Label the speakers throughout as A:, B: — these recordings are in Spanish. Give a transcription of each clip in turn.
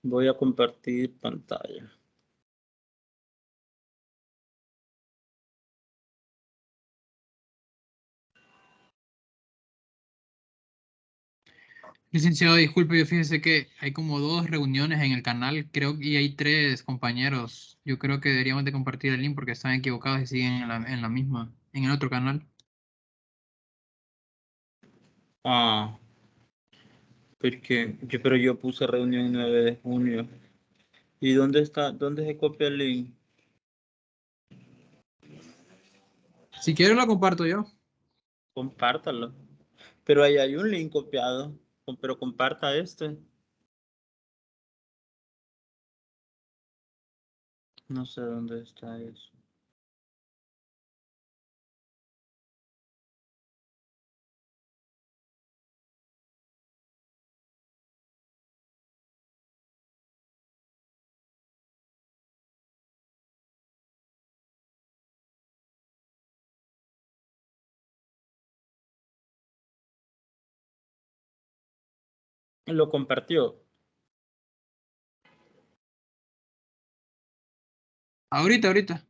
A: Voy a compartir pantalla.
B: Licenciado, disculpe, yo fíjese que hay como 2 reuniones en el canal, creo que hay 3 compañeros. Yo creo que deberíamos de compartir el link porque están equivocados y siguen en la misma, en el otro canal.
A: Ah, pero yo puse reunión 9 de junio. ¿Y dónde está? ¿Dónde se copia el link?
B: Si quiere lo comparto yo.
A: Compártalo. Pero ahí hay un link copiado. Pero comparta este. No sé dónde está eso. Lo compartió.
B: Ahorita.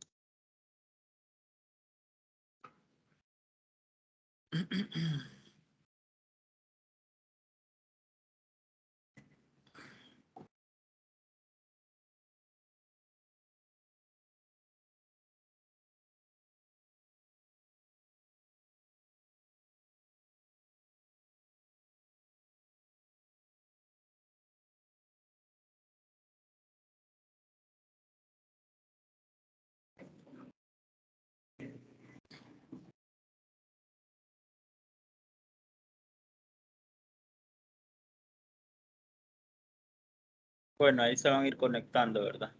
A: Bueno, ahí se van a ir conectando, ¿verdad?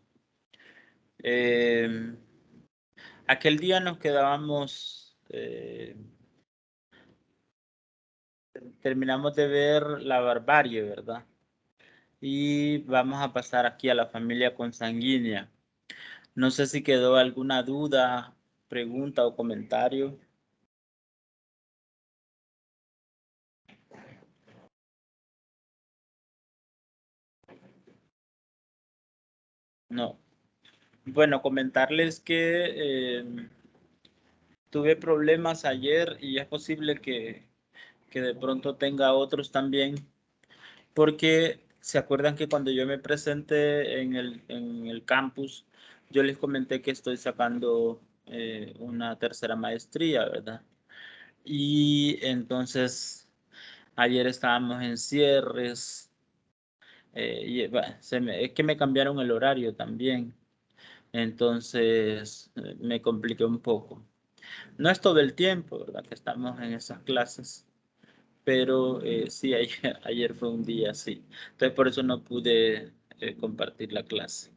A: Aquel día nos quedábamos, terminamos de ver la barbarie, ¿verdad? Y vamos a pasar aquí a la familia consanguínea. No sé si quedó alguna duda, pregunta o comentario. No. Bueno, comentarles que tuve problemas ayer y es posible que de pronto tenga otros también, porque se acuerdan que cuando yo me presenté en el campus, yo les comenté que estoy sacando una tercera maestría, ¿verdad? Y entonces ayer estábamos en cierres, bueno, es que me cambiaron el horario también, entonces me compliqué un poco. No es todo el tiempo, ¿verdad? Que estamos en esas clases, pero sí, ayer fue un día así. Entonces por eso no pude compartir la clase.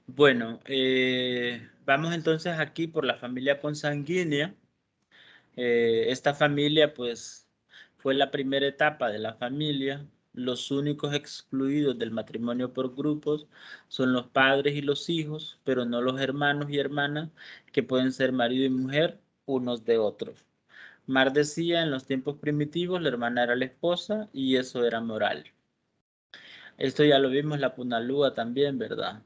A: Bueno, vamos entonces aquí por la familia consanguínea. Esta familia, pues, fue la primera etapa de la familia. Los únicos excluidos del matrimonio por grupos son los padres y los hijos, pero no los hermanos y hermanas, que pueden ser marido y mujer unos de otros. Mar decía, en los tiempos primitivos, la hermana era la esposa y eso era moral. Esto ya lo vimos en la Punalúa también, ¿verdad?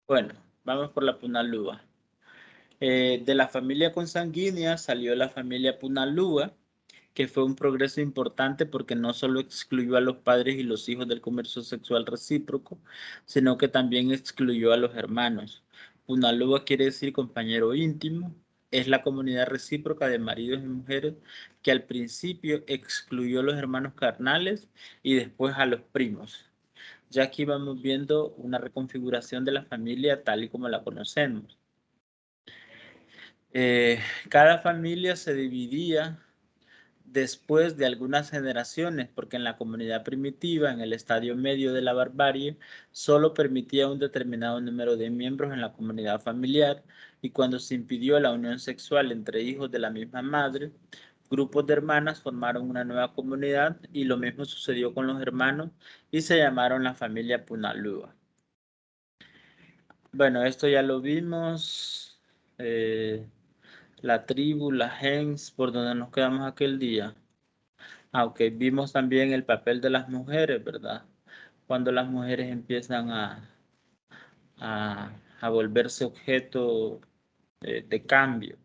A: Bueno, vamos por la Punalúa. De la familia consanguínea salió la familia Punalúa, que fue un progreso importante porque no solo excluyó a los padres y los hijos del comercio sexual recíproco, sino que también excluyó a los hermanos. Punalúa quiere decir compañero íntimo, es la comunidad recíproca de maridos y mujeres que al principio excluyó a los hermanos carnales y después a los primos. Ya aquí vamos viendo una reconfiguración de la familia tal y como la conocemos. Eh, Cada familia se dividía después de algunas generaciones, porque en la comunidad primitiva, en el estadio medio de la barbarie, solo permitía un determinado número de miembros en la comunidad familiar, y cuando se impidió la unión sexual entre hijos de la misma madre, grupos de hermanas formaron una nueva comunidad, y lo mismo sucedió con los hermanos, y se llamaron la familia Punalúa. Bueno, esto ya lo vimos. La tribu, la gens, por donde nos quedamos aquel día. Aunque vimos también el papel de las mujeres, ¿verdad? Cuando las mujeres empiezan a volverse objeto de cambio.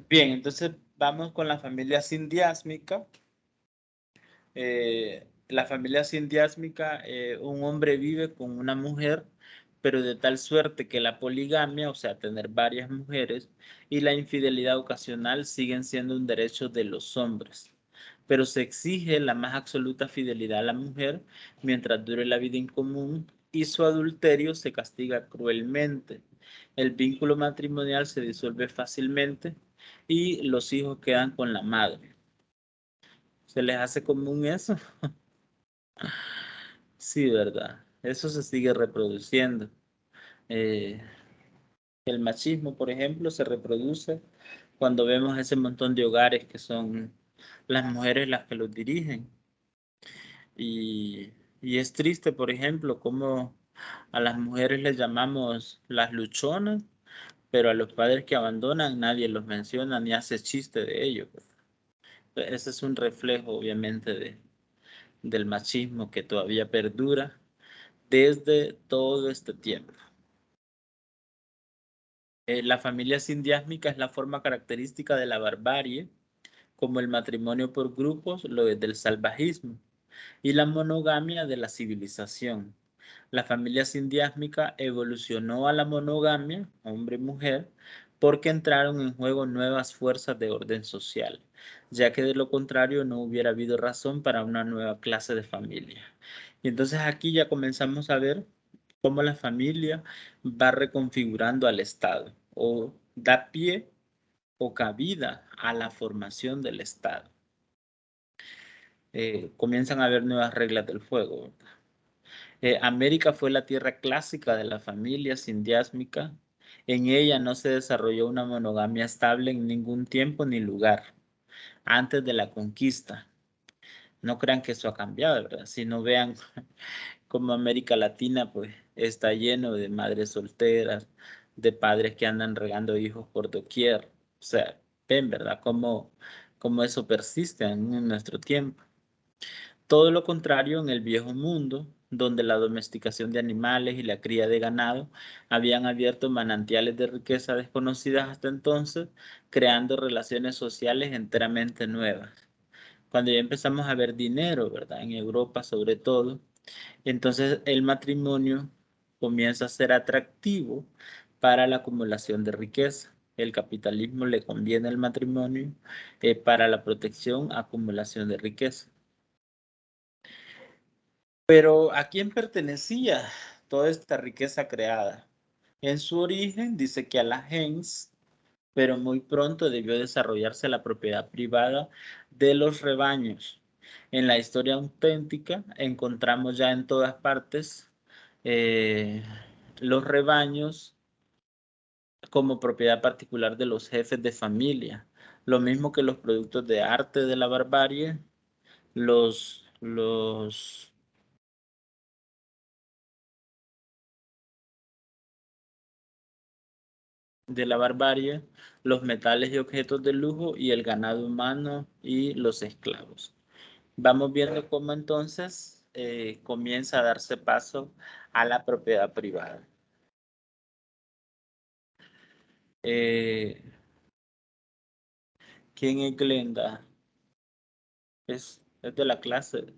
A: Bien, entonces vamos con la familia sindiásmica. La familia sindiásmica, un hombre vive con una mujer, pero de tal suerte que la poligamia, o sea, tener varias mujeres, y la infidelidad ocasional siguen siendo un derecho de los hombres. Pero se exige la más absoluta fidelidad a la mujer mientras dure la vida en común y su adulterio se castiga cruelmente. El vínculo matrimonial se disuelve fácilmente y los hijos quedan con la madre. ¿Se les hace común eso? Sí, ¿verdad? Eso se sigue reproduciendo. Eh, el machismo, por ejemplo, se reproduce cuando vemos ese montón de hogares que son las mujeres las que los dirigen. Y, y es triste, por ejemplo, cómo a las mujeres les llamamos las luchonas, pero a los padres que abandonan nadie los menciona ni hace chiste de ello. Ese es un reflejo, obviamente, del machismo que todavía perdura desde todo este tiempo. La familia sindiásmica es la forma característica de la barbarie, como el matrimonio por grupos lo es del salvajismo, y la monogamia de la civilización. La familia sindiásmica evolucionó a la monogamia, hombre-mujer, porque entraron en juego nuevas fuerzas de orden social, ya que de lo contrario no hubiera habido razón para una nueva clase de familia. Y entonces aquí ya comenzamos a ver cómo la familia va reconfigurando al Estado o da pie o cabida a la formación del Estado. Comienzan a haber nuevas reglas del juego. América fue la tierra clásica de la familia sindiásmica. En ella no se desarrolló una monogamia estable en ningún tiempo ni lugar antes de la conquista. No crean que eso ha cambiado, ¿verdad? Si no vean como América Latina, pues está lleno de madres solteras, de padres que andan regando hijos por doquier. O sea, ven, ¿verdad? Cómo eso persiste en nuestro tiempo. Todo lo contrario en el viejo mundo, donde la domesticación de animales y la cría de ganado habían abierto manantiales de riqueza desconocidas hasta entonces, creando relaciones sociales enteramente nuevas. Cuando ya empezamos a ver dinero, ¿verdad? En Europa sobre todo, entonces el matrimonio comienza a ser atractivo para la acumulación de riqueza. El capitalismo le conviene el matrimonio para la protección, acumulación de riqueza. Pero ¿a quién pertenecía toda esta riqueza creada? En su origen dice que a la gens, pero muy pronto debió desarrollarse la propiedad privada de los rebaños. En la historia auténtica encontramos ya en todas partes eh, los rebaños como propiedad particular de los jefes de familia. Lo mismo que los productos de arte de la barbarie, los de la barbarie, los metales y objetos de lujo y el ganado humano y los esclavos. Vamos viendo cómo entonces comienza a darse paso a la propiedad privada. Eh, ¿Quién es Glenda? Es de la clase,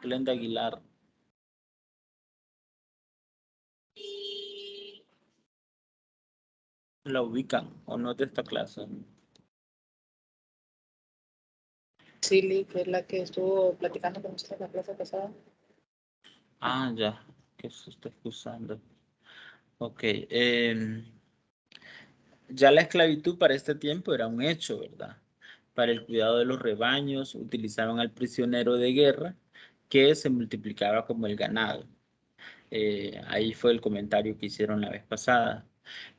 A: Glenda Aguilar. ¿La ubican o no es de esta clase?
C: Silly, que es la que estuvo platicando con usted la clase pasada.
A: Ah, ya, que se está excusando. Ok. Ya la esclavitud para este tiempo era un hecho, ¿verdad? Para el cuidado de los rebaños utilizaban al prisionero de guerra que se multiplicaba como el ganado. Ahí fue el comentario que hicieron la vez pasada.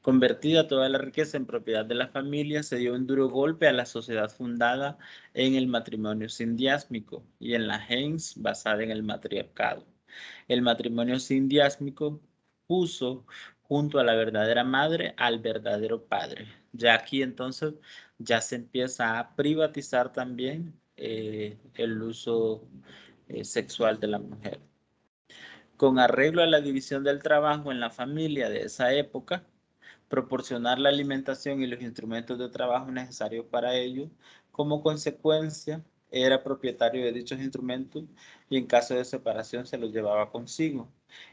A: Convertida toda la riqueza en propiedad de la familia, se dio un duro golpe a la sociedad fundada en el matrimonio sindiásmico y en la gens basada en el matriarcado. El matrimonio sindiásmico puso junto a la verdadera madre al verdadero padre, Ya aquí entonces ya se empieza a privatizar también el uso sexual de la mujer. Con arreglo a la división del trabajo en la familia de esa época, proporcionar la alimentación y los instrumentos de trabajo necesarios para ello. Como consecuencia, era propietario de dichos instrumentos y en caso de separación se los llevaba consigo.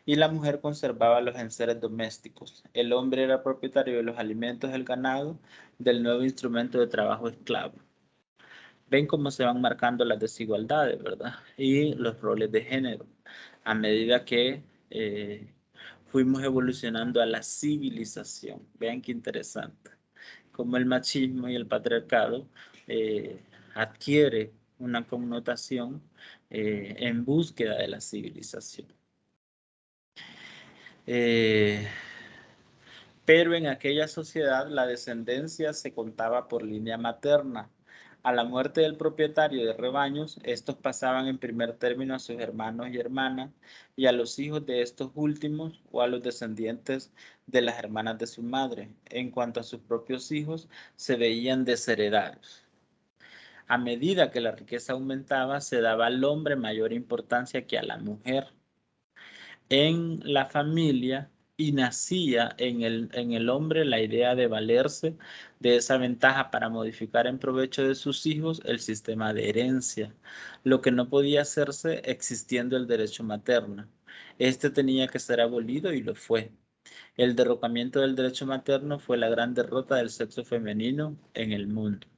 A: Y la mujer conservaba los enseres domésticos. El hombre era propietario de los alimentos del ganado, del nuevo instrumento de trabajo esclavo. Ven cómo se van marcando las desigualdades, ¿verdad? Y los roles de género a medida que fuimos evolucionando a la civilización. Vean qué interesante. Cómo el machismo y el patriarcado adquiere una connotación en búsqueda de la civilización. Pero en aquella sociedad la descendencia se contaba por línea materna. A la muerte del propietario de rebaños, estos pasaban en primer término a sus hermanos y hermanas y a los hijos de estos últimos o a los descendientes de las hermanas de su madre. En cuanto a sus propios hijos, se veían desheredados. A medida que la riqueza aumentaba, se daba al hombre mayor importancia que a la mujer en la familia y nacía en el hombre la idea de valerse de esa ventaja para modificar en provecho de sus hijos el sistema de herencia, lo que no podía hacerse existiendo el derecho materno. Este tenía que ser abolido y lo fue. El derrocamiento del derecho materno fue la gran derrota del sexo femenino en el mundo.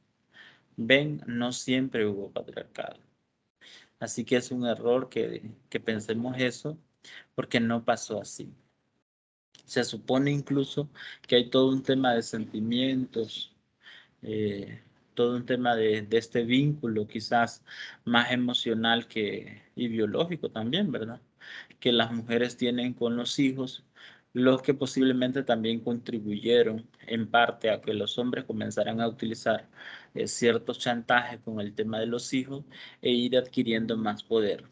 A: Ven, no siempre hubo patriarcado. Así que es un error que pensemos eso, porque no pasó así. Se supone incluso que hay todo un tema de sentimientos, todo un tema de este vínculo quizás más emocional y biológico también, ¿verdad? Que las mujeres tienen con los hijos, los que posiblemente también contribuyeron en parte a que los hombres comenzaran a utilizar ciertos chantajes con el tema de los hijos e ir adquiriendo más poder.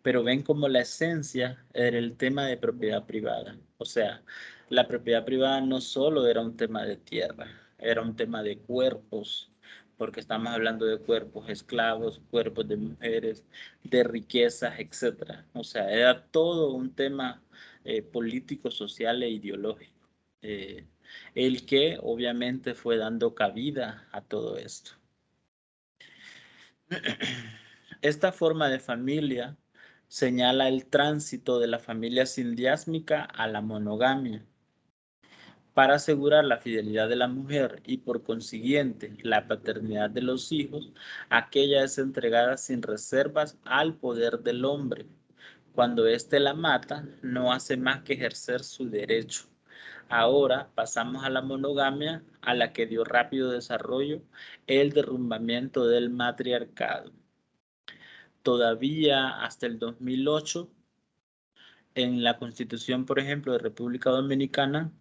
A: Pero ven como la esencia era el tema de propiedad privada. O sea, la propiedad privada no solo era un tema de tierra, era un tema de cuerpos, porque estamos hablando de cuerpos esclavos, cuerpos de mujeres, de riquezas, etc. O sea, era todo un tema político, social e ideológico, eh, el que obviamente fue dando cabida a todo esto. Esta forma de familia señala el tránsito de la familia sindiásmica a la monogamia. Para asegurar la fidelidad de la mujer y por consiguiente la paternidad de los hijos, aquella es entregada sin reservas al poder del hombre. Cuando éste la mata, no hace más que ejercer su derecho. Ahora pasamos a la monogamia, a la que dio rápido desarrollo el derrumbamiento del matriarcado. Todavía hasta el 2008, en la Constitución, por ejemplo, de República Dominicana,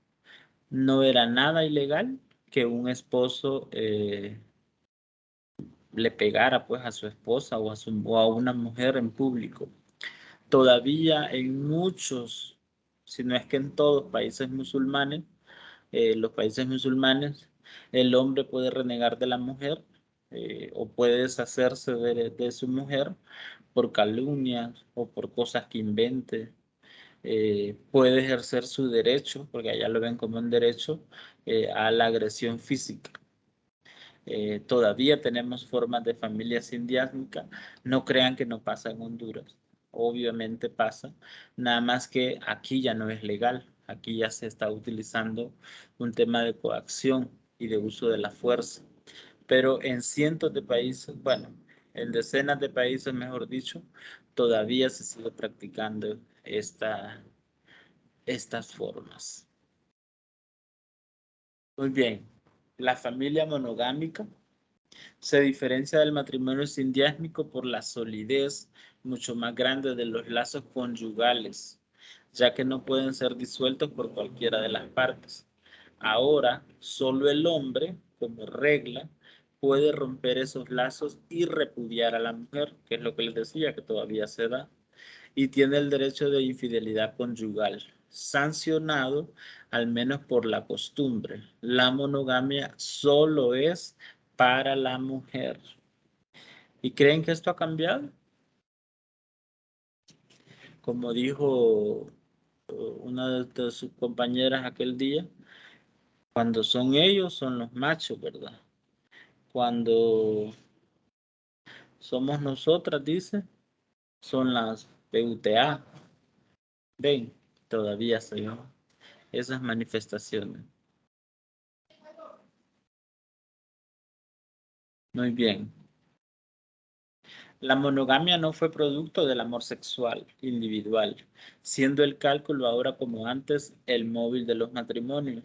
A: no era nada ilegal que un esposo le pegara pues a su esposa o a una mujer en público. Todavía en muchos, si no es que en todos países musulmanes, los países musulmanes, el hombre puede renegar de la mujer o puede deshacerse de su mujer por calumnias o por cosas que invente. Puede ejercer su derecho, porque allá lo ven como un derecho, a la agresión física. Todavía tenemos formas de familia sindiásmica. No crean que no pasa en Honduras. Obviamente pasa, nada más que aquí ya no es legal. Aquí ya se está utilizando un tema de coacción y de uso de la fuerza. Pero en cientos de países, bueno, en decenas de países, mejor dicho, todavía se sigue practicando estas formas. Muy bien, la familia monogámica se diferencia del matrimonio sindiásmico por la solidez mucho más grande de los lazos conyugales, ya que no pueden ser disueltos por cualquiera de las partes. Ahora, solo el hombre, como regla, puede romper esos lazos y repudiar a la mujer, que es lo que les decía, que todavía se da, y tiene el derecho de infidelidad conyugal. sancionado, al menos por la costumbre. La monogamia solo es para la mujer. ¿Y creen que esto ha cambiado? Como dijo una de sus compañeras aquel día, cuando son ellos, son los machos, ¿verdad? Cuando somos nosotras, dice, son las PUTA. Ven, todavía se ven esas manifestaciones. Muy bien. La monogamia no fue producto del amor sexual individual, siendo el cálculo ahora como antes el móvil de los matrimonios.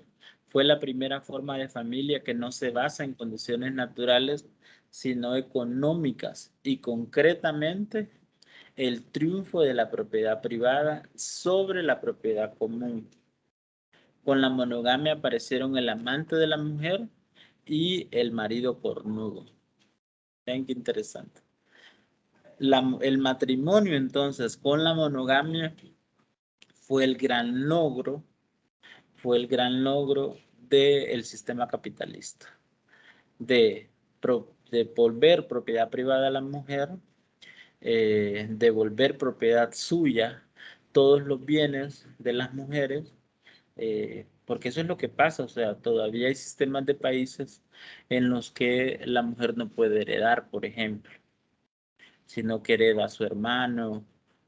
A: Fue la primera forma de familia que no se basa en condiciones naturales, sino económicas y concretamente el triunfo de la propiedad privada sobre la propiedad común. Con la monogamia aparecieron el amante de la mujer y el marido cornudo. Vean qué interesante. El matrimonio entonces con la monogamia fue el gran logro del sistema capitalista, de devolver propiedad privada a la mujer, devolver propiedad suya, todos los bienes de las mujeres, porque eso es lo que pasa, o sea, todavía hay sistemas de países en los que la mujer no puede heredar, por ejemplo, sino que hereda a su hermano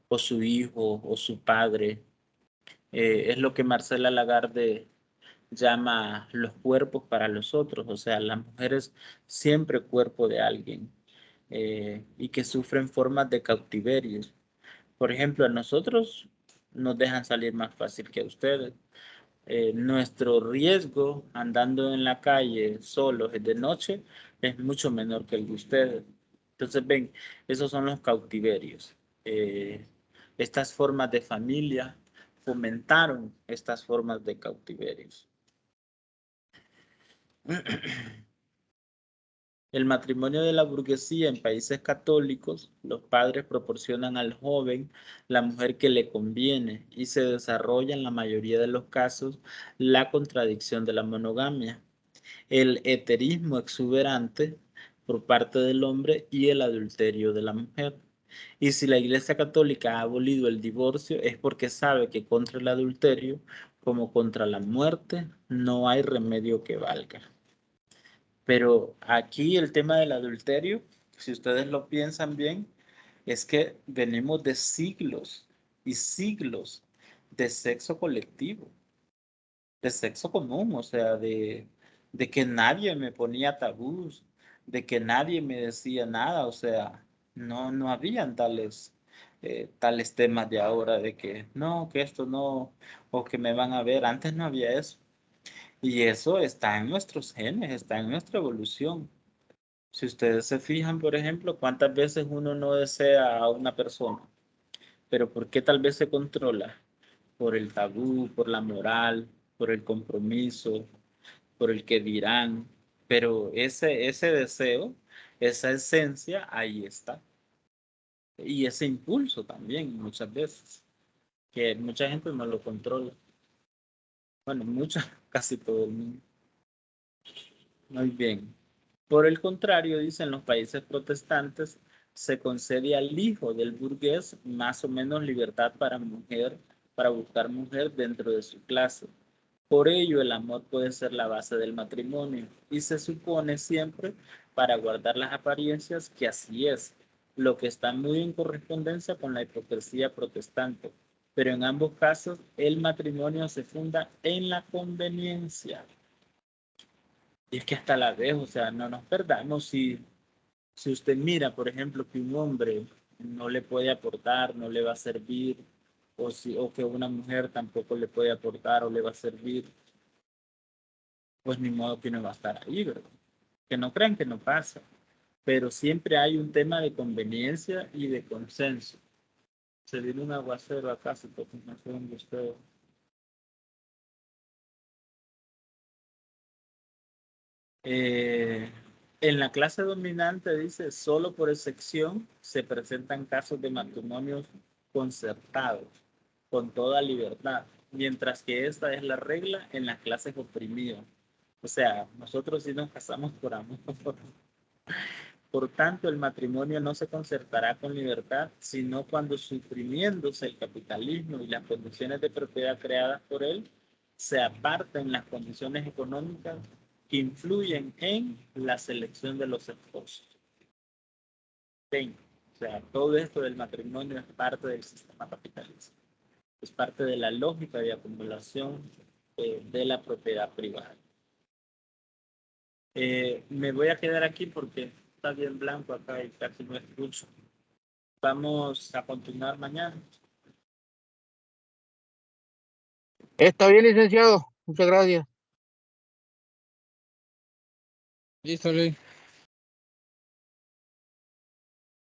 A: o su hijo o su padre. Es lo que Marcela Lagarde llama los cuerpos para los otros, o sea, las mujeres siempre cuerpo de alguien, y que sufren formas de cautiverio. Por ejemplo, a nosotros nos dejan salir más fácil que a ustedes. Nuestro riesgo andando en la calle solos de noche es mucho menor que el de ustedes. Entonces, ven, esos son los cautiverios. Estas formas de familia fomentaron estas formas de cautiverios. El matrimonio de la burguesía en países católicos, los padres proporcionan al joven la mujer que le conviene y se desarrolla en la mayoría de los casos la contradicción de la monogamia, el heterismo exuberante por parte del hombre y el adulterio de la mujer. Y si la Iglesia Católica ha abolido el divorcio es porque sabe que contra el adulterio, como contra la muerte, no hay remedio que valga. Pero aquí el tema del adulterio, si ustedes lo piensan bien, es que venimos de siglos y siglos de sexo colectivo, de sexo común, o sea, de que nadie me ponía tabús, de que nadie me decía nada, o sea, no habían tales temas de ahora de que no, que esto no, o que me van a ver, antes no había eso. Y eso está en nuestros genes, está en nuestra evolución. Si ustedes se fijan, por ejemplo, cuántas veces uno no desea a una persona, pero ¿por qué tal vez se controla? Por el tabú, por la moral, por el compromiso, por el que dirán. Pero ese deseo, esa esencia, ahí está. Y ese impulso también, muchas veces, que mucha gente no lo controla. Bueno, casi todo el mundo. Muy bien. Por el contrario, dicen los países protestantes, se concede al hijo del burgués más o menos libertad para buscar mujer dentro de su clase. Por ello, el amor puede ser la base del matrimonio y se supone siempre, para guardar las apariencias, que así es, lo que está muy en correspondencia con la hipocresía protestante. Pero en ambos casos, el matrimonio se funda en la conveniencia. Y es que hasta la vez, o sea, no nos perdamos si usted mira, por ejemplo, que un hombre no le puede aportar, no le va a servir, o que una mujer tampoco le puede aportar o le va a servir, pues ni modo que no va a estar ahí, ¿verdad? Que no crean que no pasa, pero siempre hay un tema de conveniencia y de consenso. Se viene un aguacero acá, se toca una de ustedes. En la clase dominante dice, solo por excepción se presentan casos de matrimonios concertados, con toda libertad. mientras que esta es la regla en las clases oprimidas. O sea, nosotros sí nos casamos por amor. Por tanto, el matrimonio no se concertará con libertad, sino cuando, suprimiéndose el capitalismo y las condiciones de propiedad creadas por él, se aparten las condiciones económicas que influyen en la selección de los esposos. Bien, o sea, todo esto del matrimonio es parte del sistema capitalista. Es parte de la lógica de acumulación de la propiedad privada. Me voy a quedar aquí porque está bien blanco acá y casi no escucho. Vamos a continuar mañana.
D: Está bien, licenciado. Muchas gracias.
B: Listo, Luis.